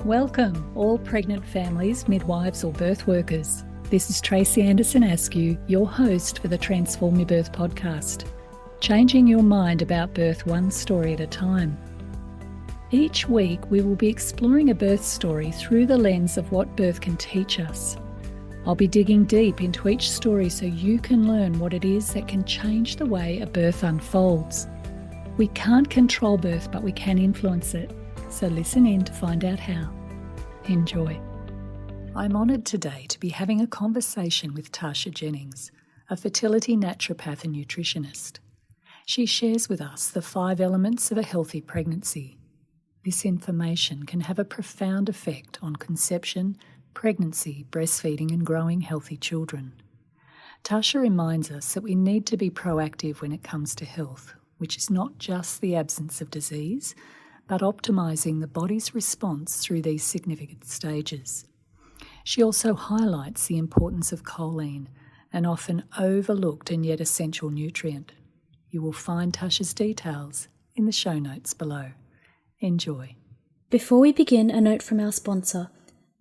Welcome, all pregnant families, midwives or birth workers. This is Tracy Anderson Askew, your host for the Transform Your Birth podcast, changing your mind about birth one story at a time. Each week we will be exploring a birth story through the lens of what birth can teach us. I'll be digging deep into each story so you can learn what it is that can change the way a birth unfolds. We can't control birth, but we can influence it. So listen in to find out how. Enjoy. I'm honoured today to be having a conversation with Tasha Jennings, a fertility naturopath and nutritionist. She shares with us the 5 elements of a healthy pregnancy. This information can have a profound effect on conception, pregnancy, breastfeeding and growing healthy children. Tasha reminds us that we need to be proactive when it comes to health, which is not just the absence of disease, but optimising the body's response through these significant stages. She also highlights the importance of choline, an often overlooked and yet essential nutrient. You will find Tasha's details in the show notes below. Enjoy. Before we begin, a note from our sponsor.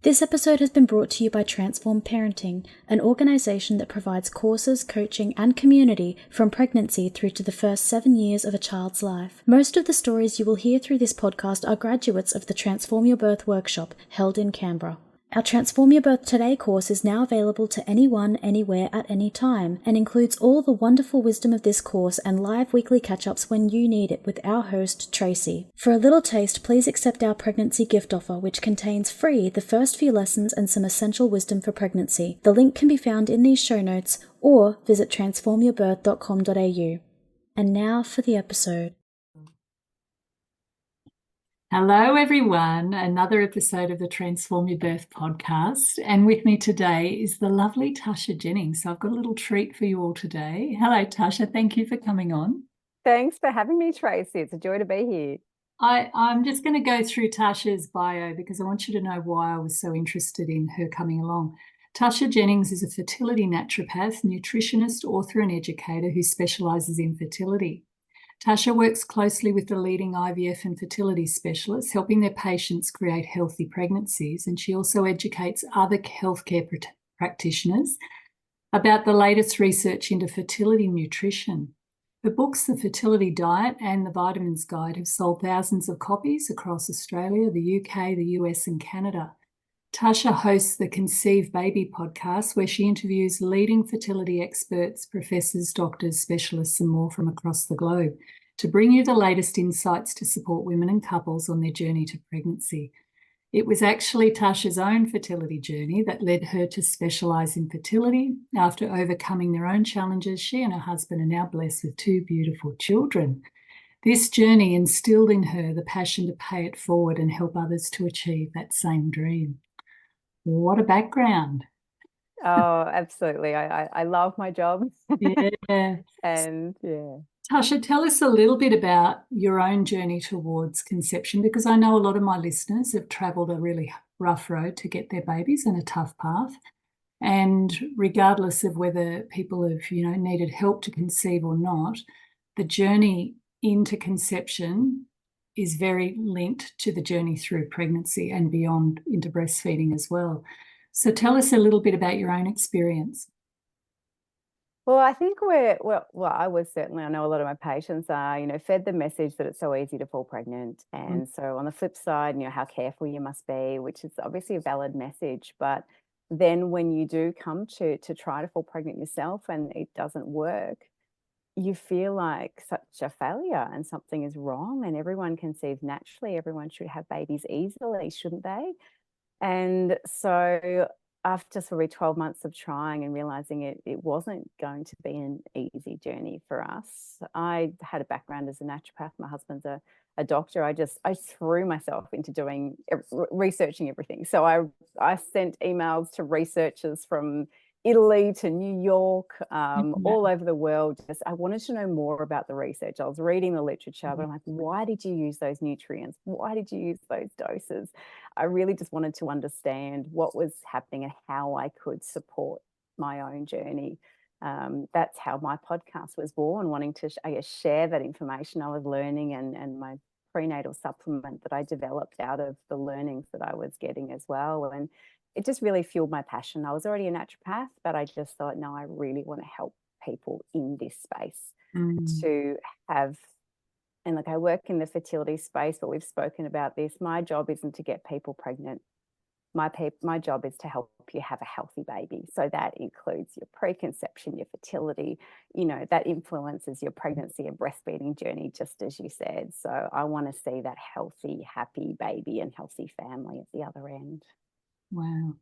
This episode has been brought to you by Transform Parenting, an organisation that provides courses, coaching and community from pregnancy through to the first 7 years of a child's life. Most of the stories you will hear through this podcast are graduates of the Transform Your Birth workshop held in Canberra. Our Transform Your Birth Today course is now available to anyone, anywhere, at any time, and includes all the wonderful wisdom of this course and live weekly catch-ups when you need it with our host, Tracy. For a little taste, please accept our pregnancy gift offer, which contains free the first few lessons and some essential wisdom for pregnancy. The link can be found in these show notes or visit transformyourbirth.com.au. And now for the episode. Hello everyone, another episode of the Transform Your Birth podcast, and with me today is the lovely Tasha Jennings. So I've got a little treat for you all today. Hello Tasha, thank you for coming on. Thanks for having me, Tracy. It's a joy to be here. I'm just going to go through Tasha's bio because I want you to know why I was so interested in her coming along. Tasha Jennings is a fertility naturopath, nutritionist, author and educator who specialises in fertility. Tasha works closely with the leading IVF and fertility specialists, helping their patients create healthy pregnancies, and she also educates other healthcare practitioners about the latest research into fertility nutrition. Her books, The Fertility Diet and The Vitamins Guide, have sold thousands of copies across Australia, the UK, the US and Canada. Tasha hosts the Conceive Baby podcast, where she interviews leading fertility experts, professors, doctors, specialists, and more from across the globe to bring you the latest insights to support women and couples on their journey to pregnancy. It was actually Tasha's own fertility journey that led her to specialise in fertility. After overcoming their own challenges, she and her husband are now blessed with 2 beautiful children. This journey instilled in her the passion to pay it forward and help others to achieve that same dream. What a background. Oh, absolutely. I love my job. Yeah. And yeah. Tasha, tell us a little bit about your own journey towards conception, because I know a lot of my listeners have travelled a really rough road to get their babies and a tough path. And regardless of whether people have, needed help to conceive or not, the journey into conception is very linked to the journey through pregnancy and beyond into breastfeeding as well. So tell us a little bit about your own experience. Well, I think I was certainly, I know a lot of my patients are, fed the message that it's so easy to fall pregnant. And so on the flip side, how careful you must be, which is obviously a valid message. But then when you do come to try to fall pregnant yourself and it doesn't work, you feel like such a failure and something is wrong, and everyone conceives naturally. Everyone should have babies easily, shouldn't they? And so after sort of 12 months of trying and realizing it wasn't going to be an easy journey for us, I had a background as a naturopath. My husband's a doctor. I threw myself into researching everything. So I sent emails to researchers from Italy to New York, all over the world. I wanted to know more about the research. I was reading the literature, but I'm like, why did you use those nutrients? Why did you use those doses? I really just wanted to understand what was happening and how I could support my own journey. That's how my podcast was born, wanting to, share that information I was learning and my prenatal supplement that I developed out of the learnings that I was getting as well. And it just really fueled my passion. I was already a naturopath, but I just thought, no, I really want to help people in this space to have, and like I work in the fertility space, but we've spoken about this. My job isn't to get people pregnant. My job is to help you have a healthy baby. So that includes your preconception, your fertility, that influences your pregnancy and breastfeeding journey, just as you said. So I want to see that healthy, happy baby and healthy family at the other end. Wow.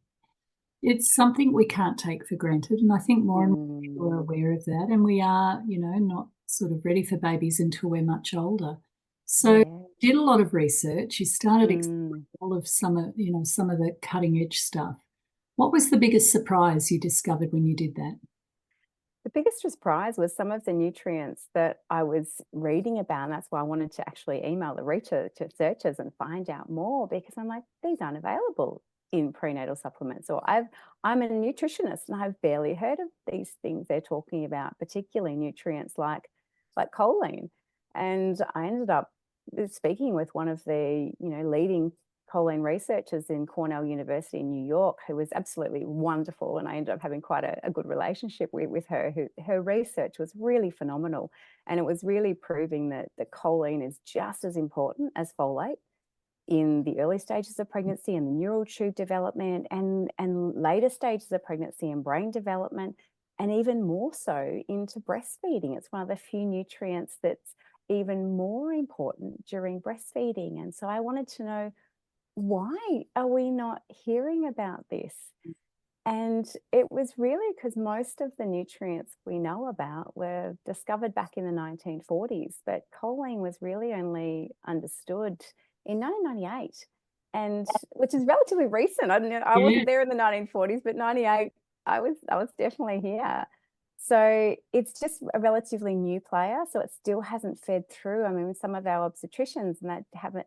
It's something we can't take for granted. And I think more and more people are aware of that. And we are, not sort of ready for babies until we're much older. So you did a lot of research. You started exploring all of some of the cutting edge stuff. What was the biggest surprise you discovered when you did that? The biggest surprise was some of the nutrients that I was reading about. And that's why I wanted to actually email the researchers and find out more, because I'm like, these aren't available in prenatal supplements. Or I'm a nutritionist and I've barely heard of these things they're talking about, particularly nutrients like choline. And I ended up speaking with one of the leading choline researchers in Cornell University in New York, who was absolutely wonderful. And I ended up having quite a good relationship with her. Her research was really phenomenal. And it was really proving that the choline is just as important as folate in the early stages of pregnancy and the neural tube development, and later stages of pregnancy and brain development, and even more so into breastfeeding. It's one of the few nutrients that's even more important during breastfeeding. And so I wanted to know, why are we not hearing about this? And it was really because most of the nutrients we know about were discovered back in the 1940s, but choline was really only understood in 1998, and which is relatively recent. I wasn't there in the 1940s, but 98, I was definitely here. So it's just a relatively new player. So it still hasn't fed through. I mean, some of our obstetricians and that haven't,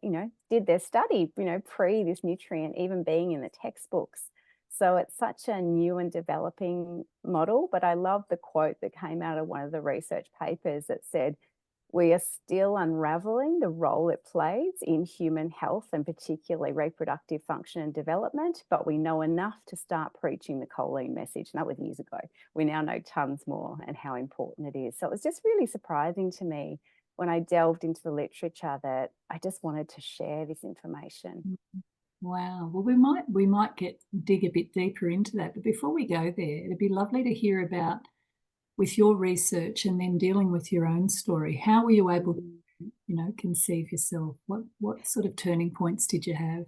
did their study, pre this nutrient even being in the textbooks. So it's such a new and developing model. But I love the quote that came out of one of the research papers that said, we are still unraveling the role it plays in human health and particularly reproductive function and development, but we know enough to start preaching the choline message. And that was years ago. We now know tons more and how important it is. So it was just really surprising to me when I delved into the literature that I just wanted to share this information. Wow. Well, we might dig a bit deeper into that. But before we go there, it'd be lovely to hear about, with your research and then dealing with your own story, how were you able to, conceive yourself? What sort of turning points did you have?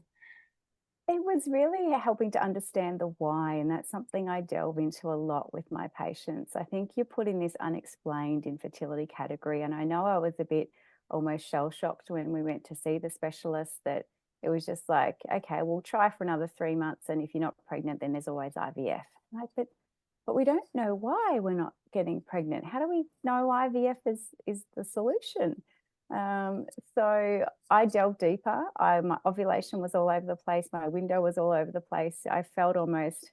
It was really helping to understand the why, and that's something I delve into a lot with my patients. I think you're put in this unexplained infertility category, and I know I was a bit almost shell-shocked when we went to see the specialist, that it was just like, okay, we'll try for another 3 months, and if you're not pregnant, then there's always IVF. Like, but we don't know why we're not getting pregnant. How do we know IVF is the solution? So I delved deeper. My ovulation was all over the place. My window was all over the place. I felt almost,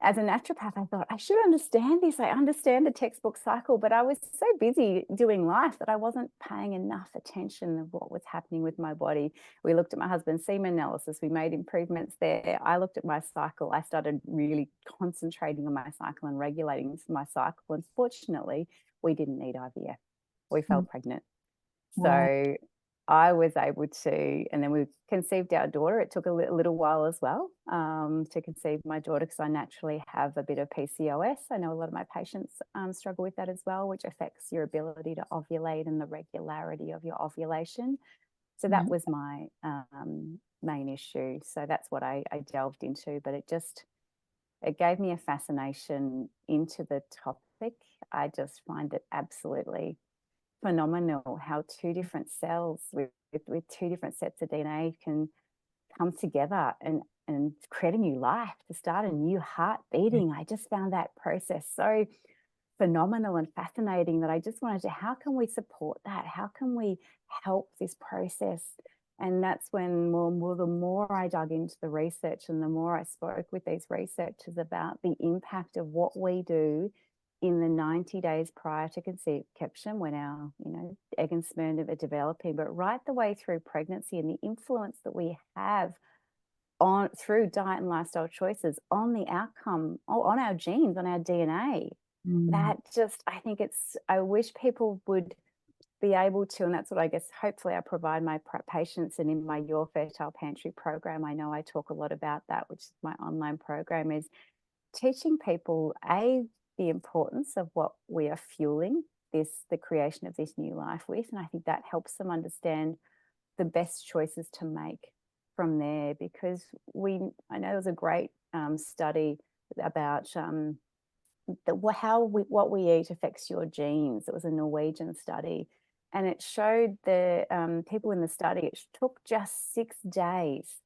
as a naturopath, I thought, I should understand this. I understand the textbook cycle, but I was so busy doing life that I wasn't paying enough attention of what was happening with my body. We looked at my husband's semen analysis. We made improvements there. I looked at my cycle. I started really concentrating on my cycle and regulating my cycle. And fortunately, we didn't need IVF. We fell pregnant. Wow. So I was able to, and then we conceived our daughter. It took a little while as well to conceive my daughter, because I naturally have a bit of PCOS. I know a lot of my patients struggle with that as well, which affects your ability to ovulate and the regularity of your ovulation. So that was my main issue. So that's what I delved into, but it gave me a fascination into the topic. I just find it absolutely phenomenal how two different cells with two different sets of DNA can come together and create a new life, to start a new heart beating. I just found that process so phenomenal and fascinating that I just wanted to, how can we support that? How can we help this process? And that's when the more I dug into the research and the more I spoke with these researchers about the impact of what we do in the 90 days prior to conception, when our, egg and sperm are developing, but right the way through pregnancy, and the influence that we have on through diet and lifestyle choices on the outcome, on our genes, on our DNA. That just, I wish people would be able to, and that's what I guess hopefully I provide my patients. And in my Your Fertile Pantry program, I know I talk a lot about that, which is my online program, is teaching people the importance of what we are fueling the creation of this new life with. And I think that helps them understand the best choices to make from there, because I know there's a great study about what we eat affects your genes. It was a Norwegian study, and it showed the people in the study, it took just 6 days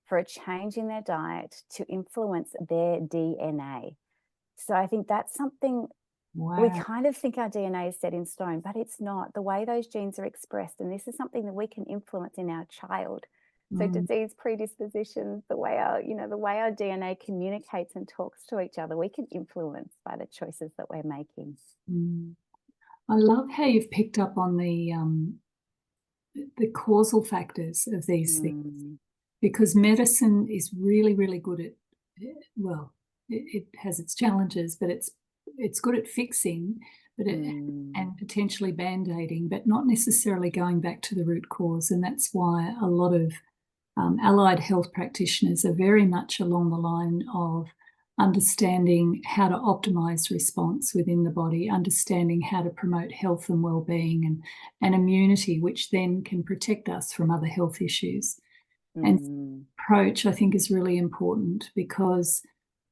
for a change in their diet to influence their DNA. So I think that's something. Wow. We kind of think our DNA is set in stone, but it's not. The way those genes are expressed, and this is something that we can influence in our child. So disease predispositions, the way our DNA communicates and talks to each other, we can influence by the choices that we're making. I love how you've picked up on the causal factors of these things, because medicine is really, really good at, well, it has its challenges, but it's good at fixing, and potentially band-aiding, but not necessarily going back to the root cause. And that's why a lot of allied health practitioners are very much along the line of understanding how to optimize response within the body, understanding how to promote health and well-being and immunity, which then can protect us from other health issues. And approach, I think, is really important, because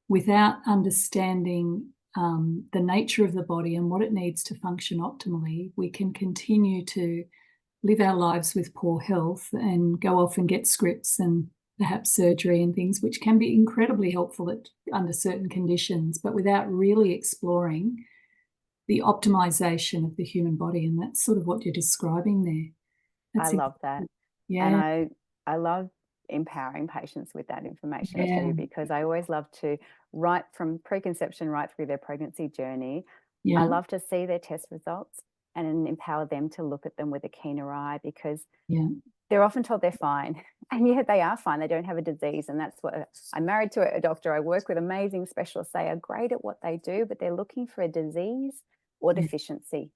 without understanding the nature of the body and what it needs to function optimally, we can continue to live our lives with poor health and go off and get scripts and perhaps surgery and things, which can be incredibly helpful under certain conditions, but without really exploring the optimization of the human body. And that's sort of what you're describing there. I love that. Yeah. And I love empowering patients with that information too, because I always love to, right from preconception right through their pregnancy journey, I love to see their test results and empower them to look at them with a keener eye, because they're often told they're fine, and yet they are fine. They don't have a disease. And that's what I'm married to a doctor. I work with amazing specialists. They are great at what they do, but they're looking for a disease or deficiency.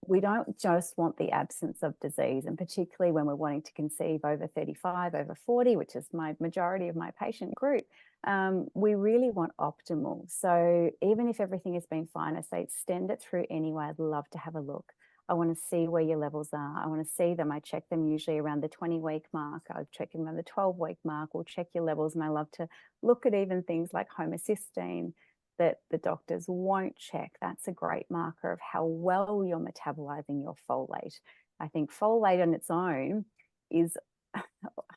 We don't just want the absence of disease, and particularly when we're wanting to conceive over 35, over 40, which is my majority of my patient group, we really want optimal. So even if everything has been fine, I say extend it through anyway. I'd love to have a look. I want to see where your levels are. I want to see them. I check them usually around the 20-week mark. I'll check them around the 12-week mark. We'll check your levels, and I love to look at even things like homocysteine that the doctors won't check. That's a great marker of how well you're metabolizing your folate. I think folate on its own is, I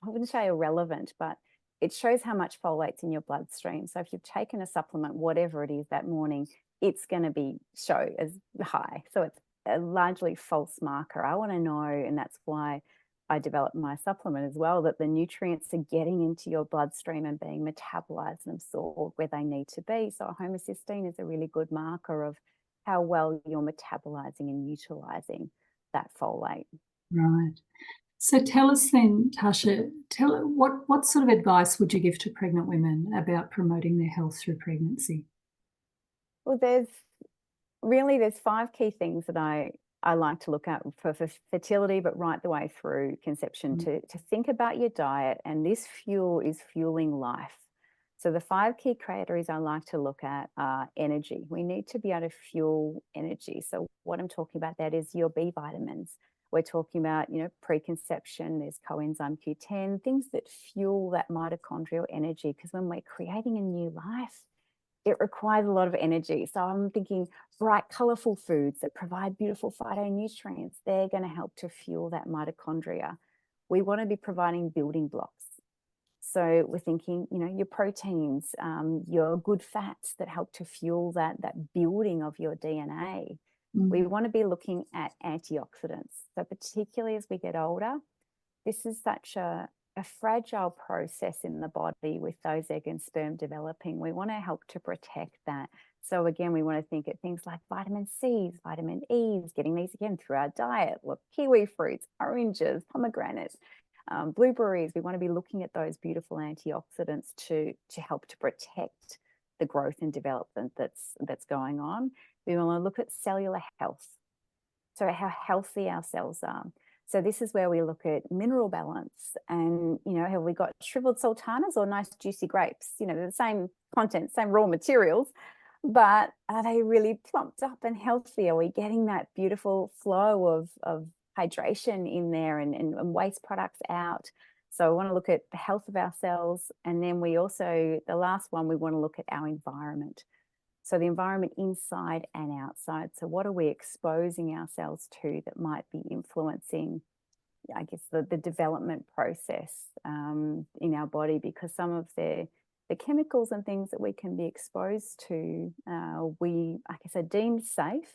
wouldn't say irrelevant, but it shows how much folate's in your bloodstream. So if you've taken a supplement, whatever it is that morning, it's going to show as high. So it's a largely false marker. I want to know, and that's why I developed my supplement as well, that the nutrients are getting into your bloodstream and being metabolized and absorbed where they need to be. So homocysteine is a really good marker of how well you're metabolizing and utilizing that folate. Right. So tell us then, Tasha, what sort of advice would you give to pregnant women about promoting their health through pregnancy? Well, there's 5 key things that I like to look at for fertility, but right the way through conception, to think about your diet, and this fuel is fueling life. So the 5 key categories I like to look at are energy. We need to be able to fuel energy. So what I'm talking about, that is your B vitamins. We're talking about, preconception, there's coenzyme Q10, things that fuel that mitochondrial energy, because when we're creating a new life, it requires a lot of energy. So I'm thinking bright, colorful foods that provide beautiful phytonutrients. They're going to help to fuel that mitochondria. We want to be providing building blocks. So we're thinking, your proteins, your good fats that help to fuel that building of your DNA. We want to be looking at antioxidants. So particularly as we get older, this is such a a fragile process in the body with those egg and sperm developing. We want to help to protect that. So again, we want to think at things like vitamin C's, vitamin E's, getting these again through our diet. Look, kiwi fruits, oranges, pomegranates, blueberries. We want to be looking at those beautiful antioxidants to help to protect the growth and development that's going on. We want to look at cellular health. So how healthy our cells are. So this is where we look at mineral balance and, have we got shriveled sultanas or nice juicy grapes? They're the same content, same raw materials, but are they really plumped up and healthy? Are we getting that beautiful flow of hydration in there and waste products out? So we want to look at the health of our cells. And then we also, the last one, we want to look at our environment. So the environment inside and outside. So what are we exposing ourselves to that might be influencing, I guess, the development process in our body? Because some of the chemicals and things that we can be exposed to, we, I guess, are deemed safe.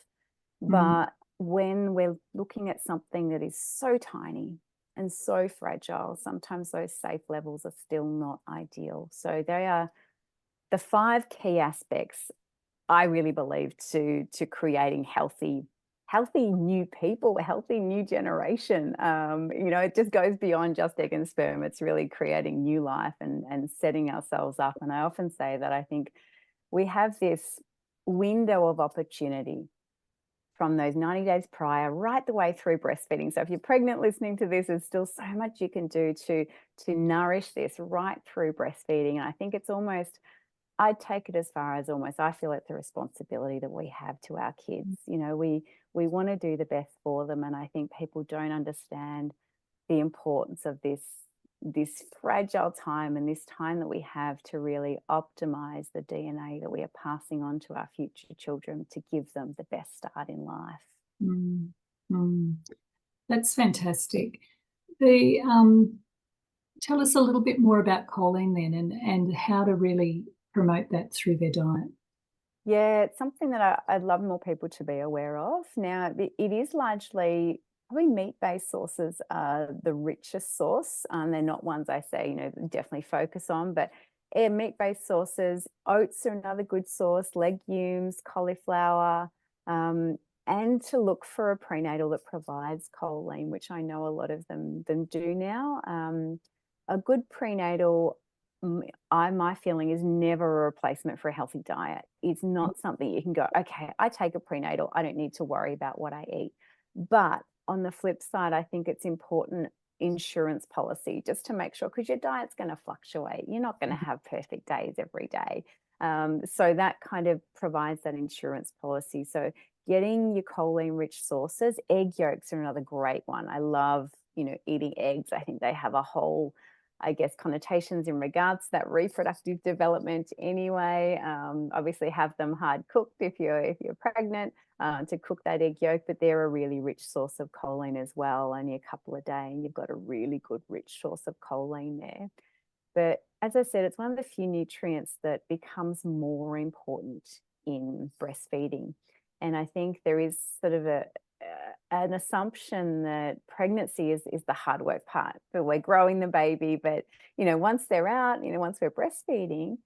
But when we're looking at something that is so tiny and so fragile, sometimes those safe levels are still not ideal. So they are the 5 key aspects, I really believe, to creating healthy new people, a healthy new generation. It just goes beyond just egg and sperm. It's really creating new life and setting ourselves up. And I often say that I think we have this window of opportunity from those 90 days prior right the way through breastfeeding. So if you're pregnant listening to this, there's still so much you can do to nourish this right through breastfeeding. And I think it's almost, I'd take it as far as almost, I feel it's a responsibility that we have to our kids. We want to do the best for them. And I think people don't understand the importance of this fragile time and this time that we have to really optimize the DNA that we are passing on to our future children to give them the best start in life. That's fantastic. Tell us a little bit more about choline then and how to really promote that through their diet. Yeah, it's something that I'd love more people to be aware of. Now, it is largely, probably meat-based sources are the richest source. They're not ones I say, definitely focus on, but meat-based sources, oats are another good source, legumes, cauliflower, and to look for a prenatal that provides choline, which I know a lot of them do now. A good prenatal, my feeling, is never a replacement for a healthy diet. It's not something you can go, okay, I take a prenatal, I don't need to worry about what I eat. But on the flip side, I think it's important insurance policy just to make sure, because your diet's going to fluctuate. You're not going to have perfect days every day. So that kind of provides that insurance policy. So getting your choline rich sources, egg yolks are another great one. I love, eating eggs. I think they have a whole, I guess, connotations in regards to that reproductive development anyway. Obviously have them hard cooked if you're pregnant, to cook that egg yolk, but they're a really rich source of choline as well. Only a couple a day and you've got a really good rich source of choline there. But as I said, it's one of the few nutrients that becomes more important in breastfeeding. And I think there is sort of an assumption that pregnancy is the hard work part, but we're growing the baby. But, once they're out, once we're breastfeeding,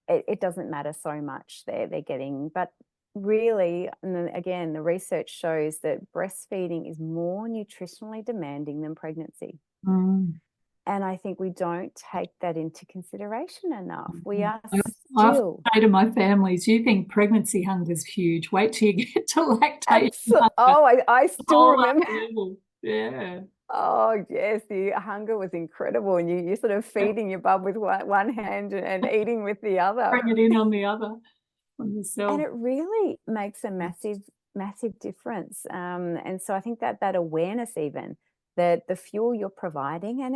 it doesn't matter so much they're getting. But really, and then again, the research shows that breastfeeding is more nutritionally demanding than pregnancy. And I think we don't take that into consideration enough. We are still. I say to my families, you think pregnancy hunger is huge. Wait till you get to lactation hunger. Oh, I still remember. Yeah. Oh, yes, the hunger was incredible. And you're sort of feeding your bub with one hand and eating with the other. Bring it in on the other, on yourself. And it really makes a massive, massive difference. And so I think that awareness, even, that the fuel you're providing, and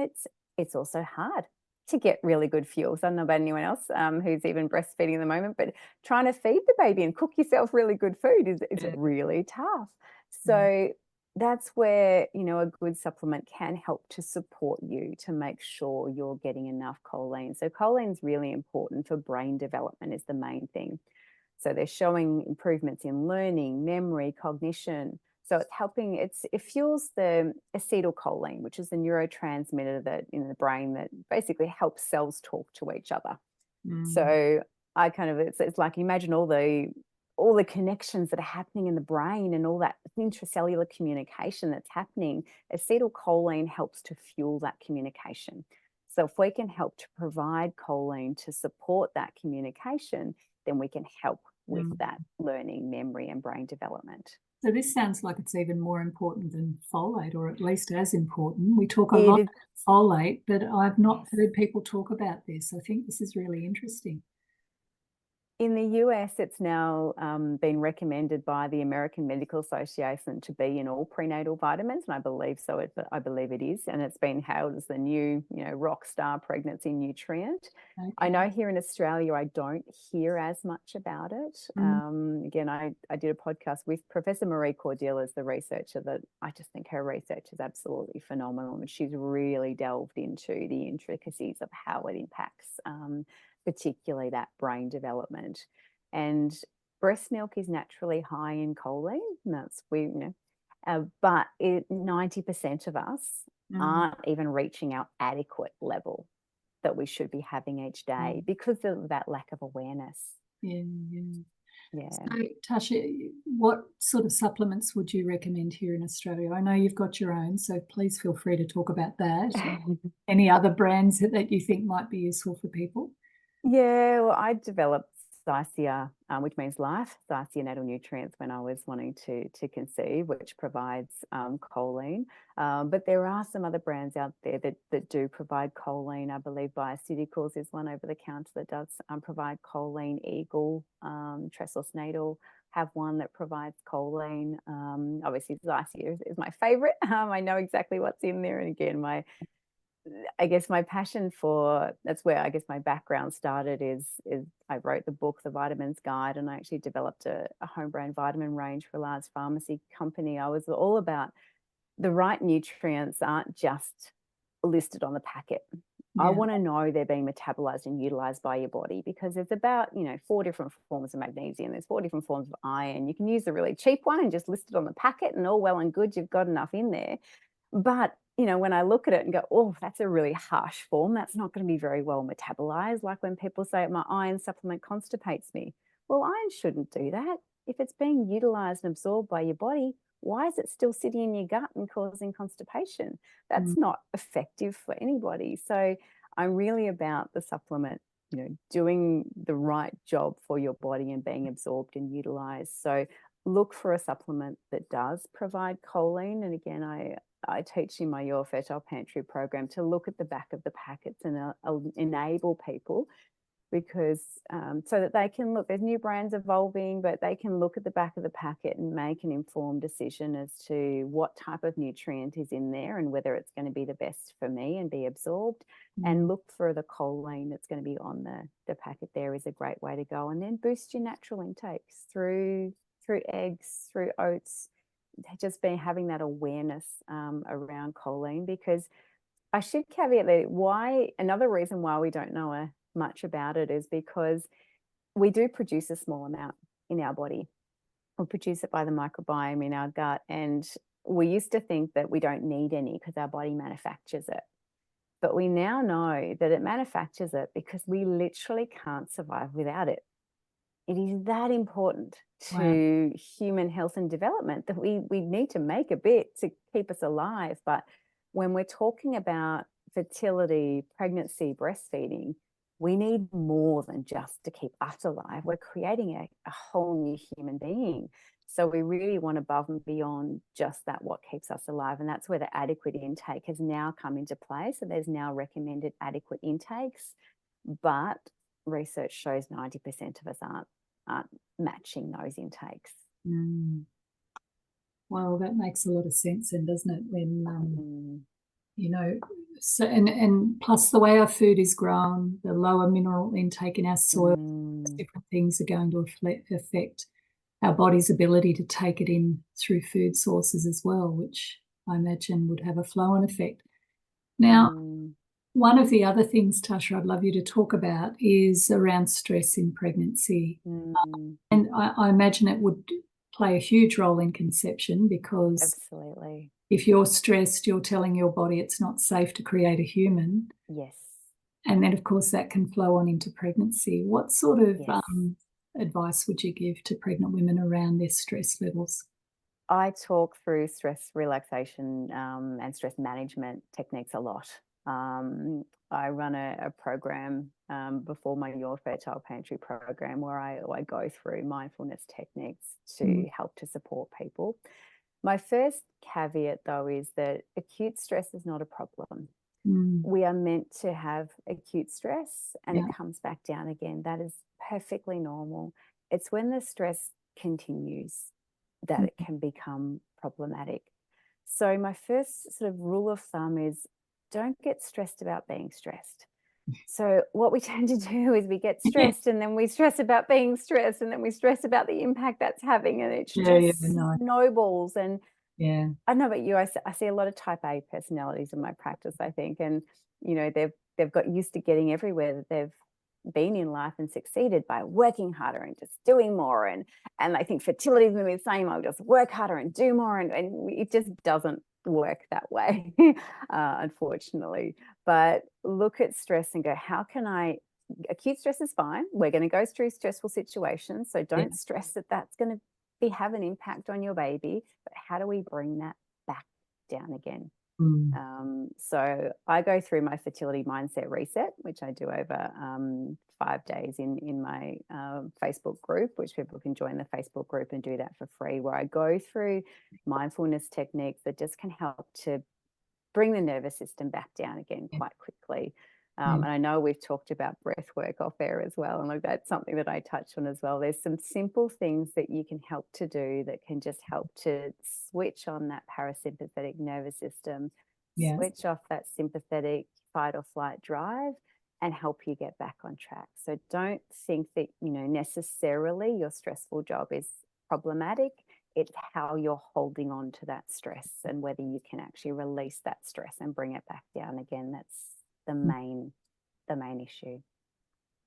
it's also hard to get really good fuel. So I don't know about anyone else who's even breastfeeding at the moment, but trying to feed the baby and cook yourself really good food is really tough. So that's where, a good supplement can help to support you to make sure you're getting enough choline. So choline is really important for brain development, is the main thing. So they're showing improvements in learning, memory, cognition, So it's helping, it fuels the acetylcholine, which is the neurotransmitter that in the brain that basically helps cells talk to each other. So I kind of, it's like, imagine all the connections that are happening in the brain and all that intracellular communication that's happening. Acetylcholine helps to fuel that communication. So if we can help to provide choline to support that communication, then we can help with that learning, memory, and brain development. So this sounds like it's even more important than folate, or at least as important. We talk a lot about folate, but I've not heard people talk about this. I think this is really interesting. In the US, it's now been recommended by the American Medical Association to be in all prenatal vitamins, and I believe so. I believe it is, and it's been hailed as the new, rock star pregnancy nutrient. Okay. I know here in Australia, I don't hear as much about it. Again, I did a podcast with Professor Marie Cordial as the researcher. That I just think her research is absolutely phenomenal, and she's really delved into the intricacies of how it impacts particularly that brain development. And breast milk is naturally high in choline, and that's but 90% of us aren't even reaching our adequate level that we should be having each day because of that lack of awareness. Yeah. So, Tasha, what sort of supplements would you recommend here in Australia? I know you've got your own, so please feel free to talk about that. Any other brands that you think might be useful for people? Yeah, well, I developed Cycia, which means life, Cycia Natal Nutrients, when I was wanting to conceive, which provides choline. But there are some other brands out there that do provide choline. I believe Bioceuticals is one over the counter that does provide choline. Eagle, Tressos Natal have one that provides choline. Obviously, Cycia is my favorite. I know exactly what's in there. And again, I guess my passion that's where I guess my background started is I wrote the book, The Vitamins Guide, and I actually developed a home brand vitamin range for a large pharmacy company. I was all about the right nutrients aren't just listed on the packet. I want to know they're being metabolized and utilized by your body, because there's about, 4 different forms of magnesium. There's 4 different forms of iron. You can use the really cheap one and just list it on the packet, and all well and good, you've got enough in there. But when I look at it and go, oh, that's a really harsh form, that's not going to be very well metabolized. Like when people say my iron supplement constipates me. Well, iron shouldn't do that. If it's being utilized and absorbed by your body, why is it still sitting in your gut and causing constipation? That's not effective for anybody. So I'm really about the supplement, doing the right job for your body and being absorbed and utilized. So look for a supplement that does provide choline. And again, I teach in my Your Fertile Pantry program to look at the back of the packets, and I'll enable people because so that they can look, there's new brands evolving, but they can look at the back of the packet and make an informed decision as to what type of nutrient is in there and whether it's going to be the best for me and be absorbed. And look for the choline that's going to be on the packet. There is a great way to go. And then boost your natural intakes through eggs, through oats, just having that awareness around choline. Because I should caveat that another reason why we don't know much about it is because we do produce a small amount in our body. We produce it by the microbiome in our gut, and we used to think that we don't need any because our body manufactures it. But we now know that it manufactures it because we literally can't survive without it. It is that important to human health and development that we need to make a bit to keep us alive. But when we're talking about fertility, pregnancy, breastfeeding, we need more than just to keep us alive. We're creating a whole new human being. So we really want above and beyond just that, what keeps us alive. And that's where the adequate intake has now come into play. So there's now recommended adequate intakes, but research shows 90% of us aren't matching those intakes. Well, that makes a lot of sense then, doesn't it? When so and plus the way our food is grown, the lower mineral intake in our soil, different things are going to affect our body's ability to take it in through food sources as well, which I imagine would have a flow-on effect. Now, one of the other things, Tasha, I'd love you to talk about is around stress in pregnancy. And I imagine it would play a huge role in conception, because Absolutely. if you're stressed, you're telling your body it's not safe to create a human. Yes. And then, of course, that can flow on into pregnancy. What sort of Yes. advice would you give to pregnant women around their stress levels? I talk through stress relaxation and stress management techniques a lot. I run a program before my Your Fertile Pantry program where I go through mindfulness techniques to help to support people. My first caveat, though, is that acute stress is not a problem. We are meant to have acute stress and it comes back down again. That is perfectly normal. It's when the stress continues that it can become problematic. So my first sort of rule of thumb is don't get stressed about being stressed. So what we tend to do is we get stressed and then we stress about being stressed and then we stress about the impact that's having, and it's just No. snowballs. And Yeah. I don't know about you, I see a lot of type A personalities in my practice, I think, and you know, they've got used to getting everywhere that they've been in life and succeeded by working harder and just doing more, and I think fertility is going to be the same. I'll just work harder and do more, and it just doesn't work that way, unfortunately. But look at stress and go, how can I? Acute stress is fine. We're going to go through stressful situations, so don't stress that that's going to have an impact on your baby. But how do we bring that back down again? So I go through my fertility mindset reset, which I do over 5 days in my Facebook group, which people can join the Facebook group and do that for free, where I go through mindfulness techniques that just can help to bring the nervous system back down again quite quickly. And I know we've talked about breath work off air as well, and like that's something that I touch on as well. There's some simple things that you can help to do that can just help to switch on that parasympathetic nervous system, switch off that sympathetic fight or flight drive, and help you get back on track. So don't think that, you know, necessarily your stressful job is problematic. It's how you're holding on to that stress and whether you can actually release that stress and bring it back down again. That's the main issue.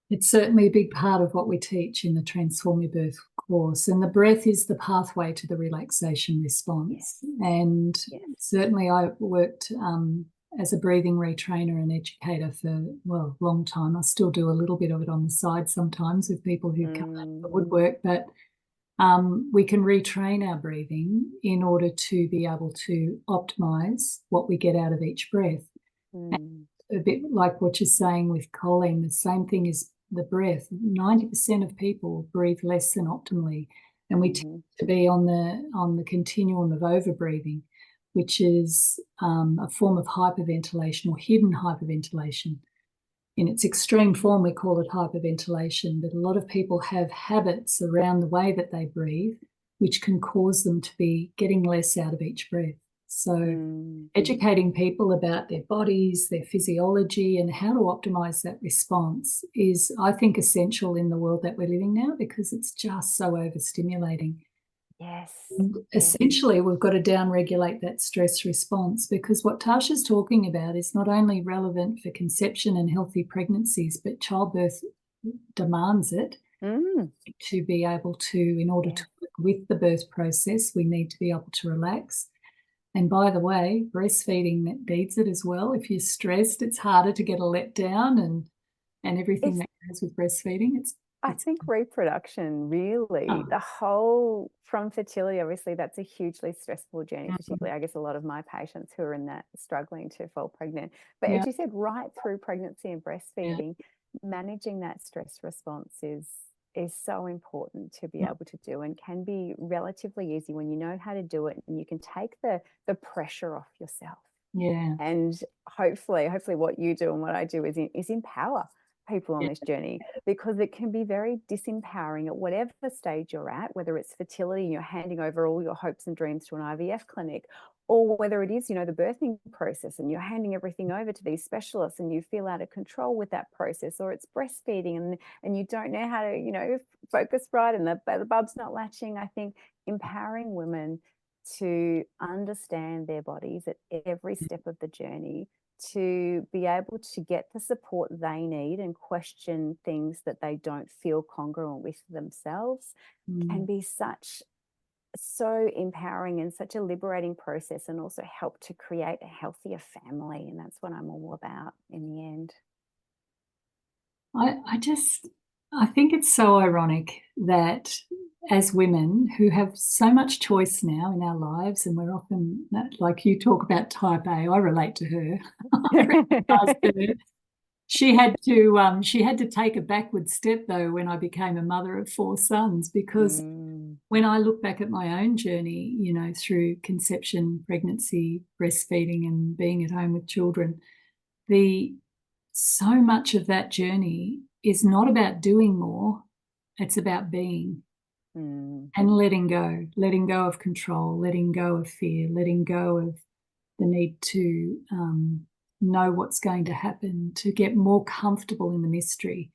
It's certainly a big part of what we teach in the Transform Your Birth course. And the breath is the pathway to the relaxation response. And certainly I worked as a breathing retrainer and educator for, well, a long time. I still do a little bit of it on the side sometimes with people who come out of the woodwork, but we can retrain our breathing in order to be able to optimize what we get out of each breath. And a bit like what you're saying with choline, the same thing is the breath. 90% of people breathe less than optimally, and we tend to be on the continuum of overbreathing, which is a form of hyperventilation or hidden hyperventilation. In its extreme form, we call it hyperventilation, but a lot of people have habits around the way that they breathe, which can cause them to be getting less out of each breath. So educating people about their bodies, their physiology, and how to optimize that response is, I think, essential in the world that we're living now, because it's just so overstimulating. And essentially, we've got to downregulate that stress response, because what Tasha's talking about is not only relevant for conception and healthy pregnancies, but childbirth demands it. To be able to, in order to work with the birth process, we need to be able to relax. And by the way, breastfeeding needs it as well. If you're stressed, it's harder to get a letdown and everything that goes with breastfeeding. I think reproduction, really, the whole, from fertility, obviously that's a hugely stressful journey, particularly I guess a lot of my patients who are in that struggling to fall pregnant. But as you said, right through pregnancy and breastfeeding, managing that stress response is so important to be able to do, and can be relatively easy when you know how to do it, and you can take the pressure off yourself. And hopefully what you do and what I do is empower people on this journey, because it can be very disempowering at whatever stage you're at, whether it's fertility and you're handing over all your hopes and dreams to an IVF clinic, or whether it is, you know, the birthing process and you're handing everything over to these specialists and you feel out of control with that process, or it's breastfeeding and you don't know how to, you know, focus right and the bub's not latching. I think empowering women to understand their bodies at every step of the journey, to be able to get the support they need and question things that they don't feel congruent with themselves, can be such so empowering and such a liberating process, and also help to create a healthier family. And that's what I'm all about in the end. I think it's so ironic that as women who have so much choice now in our lives, and we're often, like you talk about type A, I relate to her. I recognise her. She had to take a backward step though when I became a mother of 4 sons, because when I look back at my own journey, you know, through conception, pregnancy, breastfeeding, and being at home with children, so much of that journey is not about doing more, it's about being and letting go of control, letting go of fear, letting go of the need to know what's going to happen, to get more comfortable in the mystery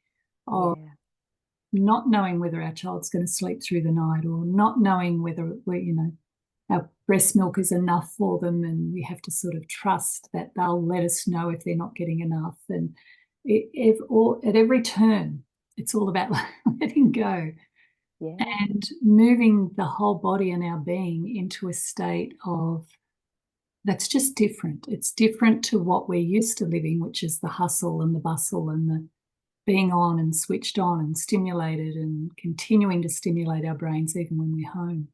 of not knowing whether our child's going to sleep through the night, or not knowing whether our breast milk is enough for them, and we have to sort of trust that they'll let us know if they're not getting enough. And at every turn, it's all about letting go and moving the whole body and our being into a state of that's just different. It's different to what we're used to living, which is the hustle and the bustle and the being on and switched on and stimulated and continuing to stimulate our brains even when we're home.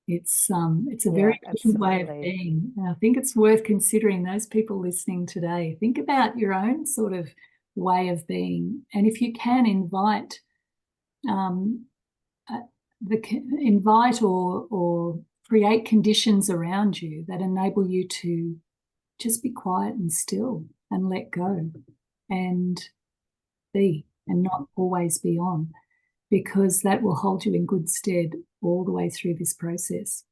It's a very different way of being. And I think it's worth considering, those people listening today, think about your own sort of way of being. And if you can invite or create conditions around you that enable you to just be quiet and still and let go and be, and not always be on, because that will hold you in good stead all the way through this process.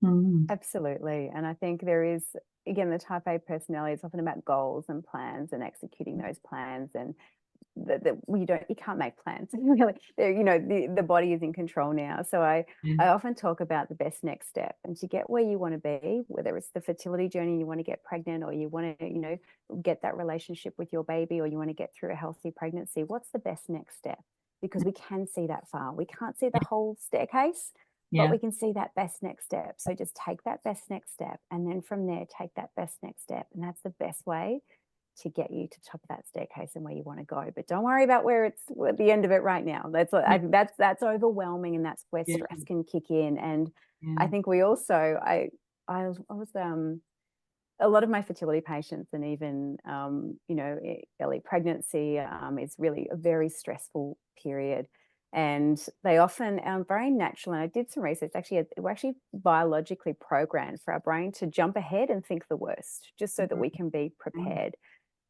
Absolutely. And I think there is, again, the type A personality is often about goals and plans and executing those plans, and you can't make plans really. The body is in control now. So I often talk about the best next step, and to get where you want to be, whether it's the fertility journey, you want to get pregnant, or you want to get that relationship with your baby, or you want to get through a healthy pregnancy, what's the best next step? Because we can see that far. We can't see the whole staircase, but we can see that best next step. So just take that best next step, and then from there take that best next step, and that's the best way to get you to top of that staircase and where you want to go. But don't worry about where it's at the end of it right now. That's overwhelming, and that's where stress can kick in. And I think we also, I was a lot of my fertility patients, and even early pregnancy is really a very stressful period. And they often, our brain naturally, and I did some research, we're actually biologically programmed for our brain to jump ahead and think the worst, just so that we can be prepared,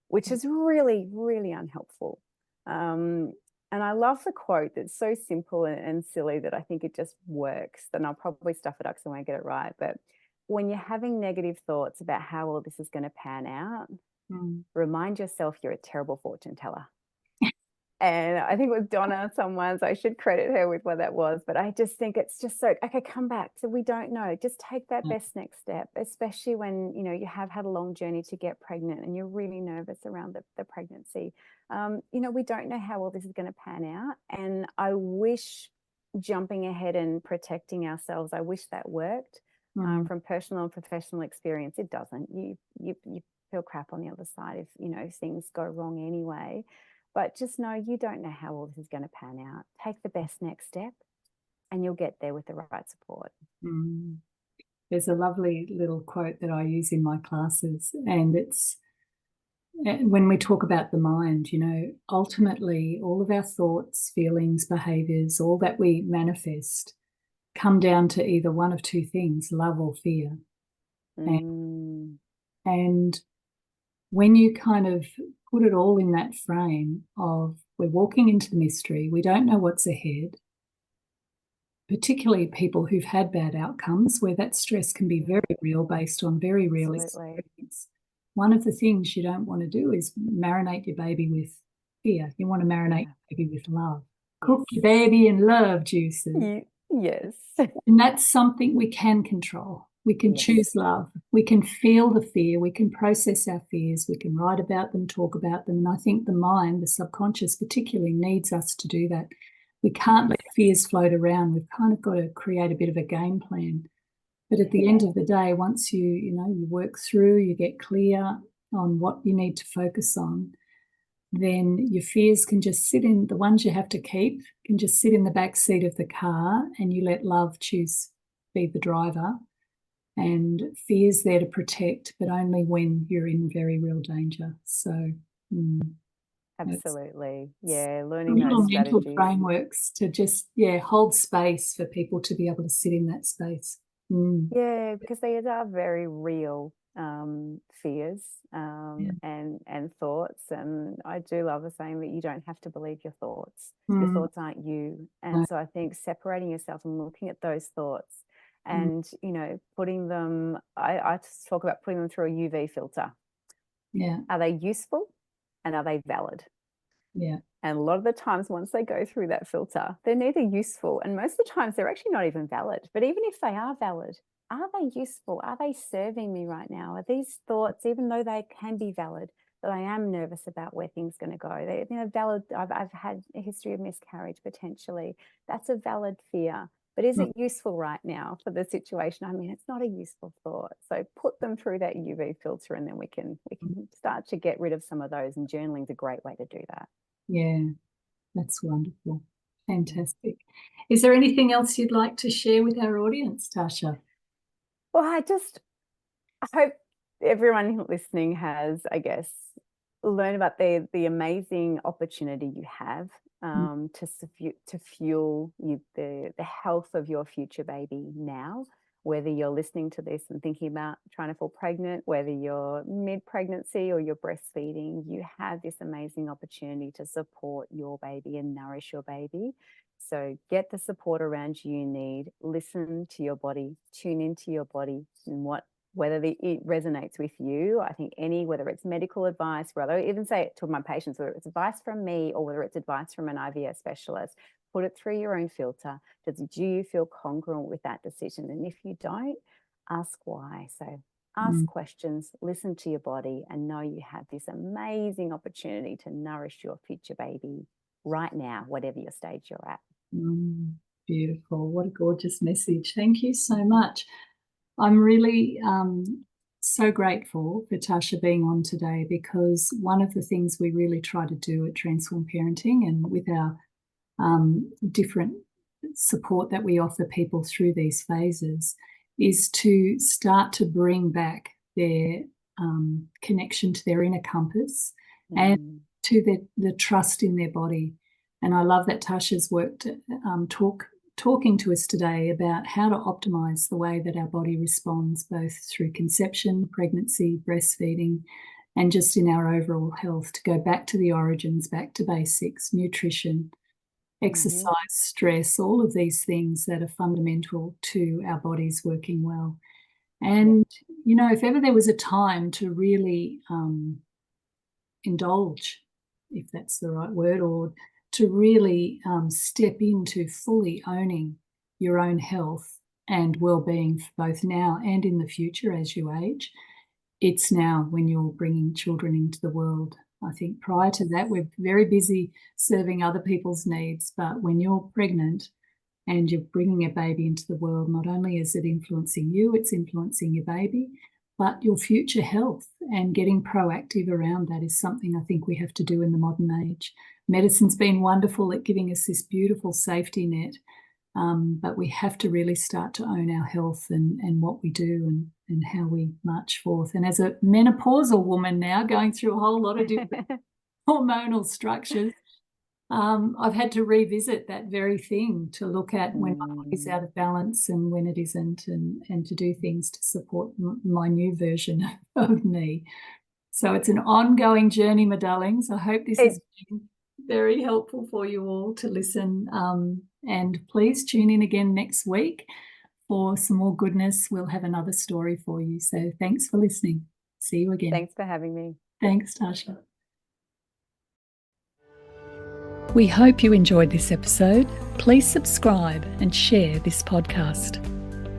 which is really, really unhelpful. And I love the quote that's so simple and silly that I think it just works. And I'll probably stuff it up because I won't get it right. But when you're having negative thoughts about how all this is going to pan out, remind yourself you're a terrible fortune teller. And I think it was Donna, someone, so I should credit her with what that was. But I just think it's just so, okay, come back. So we don't know. Just take that best next step, especially when, you have had a long journey to get pregnant and you're really nervous around the pregnancy. We don't know how all this is going to pan out. And I wish jumping ahead and protecting ourselves, I wish that worked. From personal and professional experience, it doesn't. You feel crap on the other side if, things go wrong anyway. But just know you don't know how all this is going to pan out. Take the best next step and you'll get there with the right support. There's a lovely little quote that I use in my classes, and it's when we talk about the mind, ultimately all of our thoughts, feelings, behaviours, all that we manifest come down to either one of two things, love or fear. And when you kind of put it all in that frame of we're walking into the mystery, we don't know what's ahead, particularly people who've had bad outcomes where that stress can be very real based on very real experience. One of the things you don't want to do is marinate your baby with fear. You want to marinate your baby with love. Cook your baby in love juices. Yes. And that's something we can control. We can choose love. We can feel the fear. We can process our fears. We can write about them, talk about them. And I think the mind, the subconscious particularly, needs us to do that. We can't let fears float around. We've kind of got to create a bit of a game plan. But at the end of the day, once you work through, you get clear on what you need to focus on, then your fears can just sit in, the ones you have to keep, can just sit in the back seat of the car, and you let love be the driver. And fear's there to protect, but only when you're in very real danger. So, absolutely. Yeah, learning little those mental strategies. frameworks to just, hold space for people to be able to sit in that space. Yeah, because they are very real fears and thoughts. And I do love the saying that you don't have to believe your thoughts. Your thoughts aren't you. And so I think separating yourself and looking at those thoughts and, putting them, I talk about putting them through a UV filter. Yeah. Are they useful and are they valid? Yeah. And a lot of the times, once they go through that filter, they're neither useful, and most of the times they're actually not even valid. But even if they are valid, are they useful? Are they serving me right now? Are these thoughts, even though they can be valid, that I am nervous about where things are going to go? They're valid. I've had a history of miscarriage potentially. That's a valid fear. But is it useful right now for the situation? I mean, it's not a useful thought. So put them through that UV filter, and then we can start to get rid of some of those. And journaling is a great way to do that. Yeah, that's wonderful. Fantastic. Is there anything else you'd like to share with our audience, Tasha? Well, I hope everyone listening has, learned about the amazing opportunity you have to fuel the health of your future baby now. Whether you're listening to this and thinking about trying to fall pregnant, whether you're mid-pregnancy or you're breastfeeding, you have this amazing opportunity to support your baby and nourish your baby. So get the support around you need, listen to your body, tune into your body and whether it resonates with you. I think whether it's medical advice, whether I even say it to my patients, whether it's advice from me or whether it's advice from an IVF specialist, put it through your own filter. Do you feel congruent with that decision? And if you don't, ask why. So ask questions, listen to your body, and know you have this amazing opportunity to nourish your future baby right now, whatever your stage you're at. Beautiful. What a gorgeous message. Thank you so much. I'm really so grateful for Tasha being on today, because one of the things we really try to do at Transform Parenting and with our different support that we offer people through these phases is to start to bring back their connection to their inner compass and to the trust in their body. And I love that Tasha's worked talking to us today about how to optimize the way that our body responds, both through conception, pregnancy, breastfeeding, and just in our overall health, to go back to the origins, back to basics, nutrition, exercise, stress, all of these things that are fundamental to our bodies working well. And, if ever there was a time to really indulge, if that's the right word, or to really step into fully owning your own health and well-being for both now and in the future as you age, it's now when you're bringing children into the world. I think prior to that, we're very busy serving other people's needs, but when you're pregnant and you're bringing a baby into the world, not only is it influencing you, it's influencing your baby, but your future health, and getting proactive around that is something I think we have to do in the modern age. Medicine's been wonderful at giving us this beautiful safety net, but we have to really start to own our health and what we do and how we march forth. And as a menopausal woman now, going through a whole lot of different hormonal structures, I've had to revisit that very thing, to look at when my body's out of balance and when it isn't, and to do things to support my new version of me. So it's an ongoing journey, my darlings. I hope this has been very helpful for you all to listen. And please tune in again next week for some more goodness. We'll have another story for you. So thanks for listening. See you again. Thanks for having me. Thanks, Tasha. We hope you enjoyed this episode. Please subscribe and share this podcast.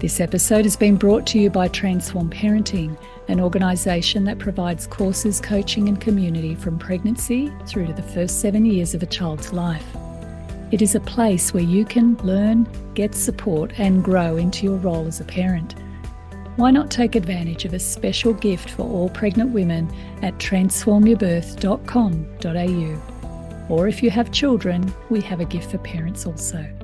This episode has been brought to you by Transform Parenting, an organisation that provides courses, coaching and community from pregnancy through to the first 7 years of a child's life. It is a place where you can learn, get support, and grow into your role as a parent. Why not take advantage of a special gift for all pregnant women at transformyourbirth.com.au? Or if you have children, we have a gift for parents also.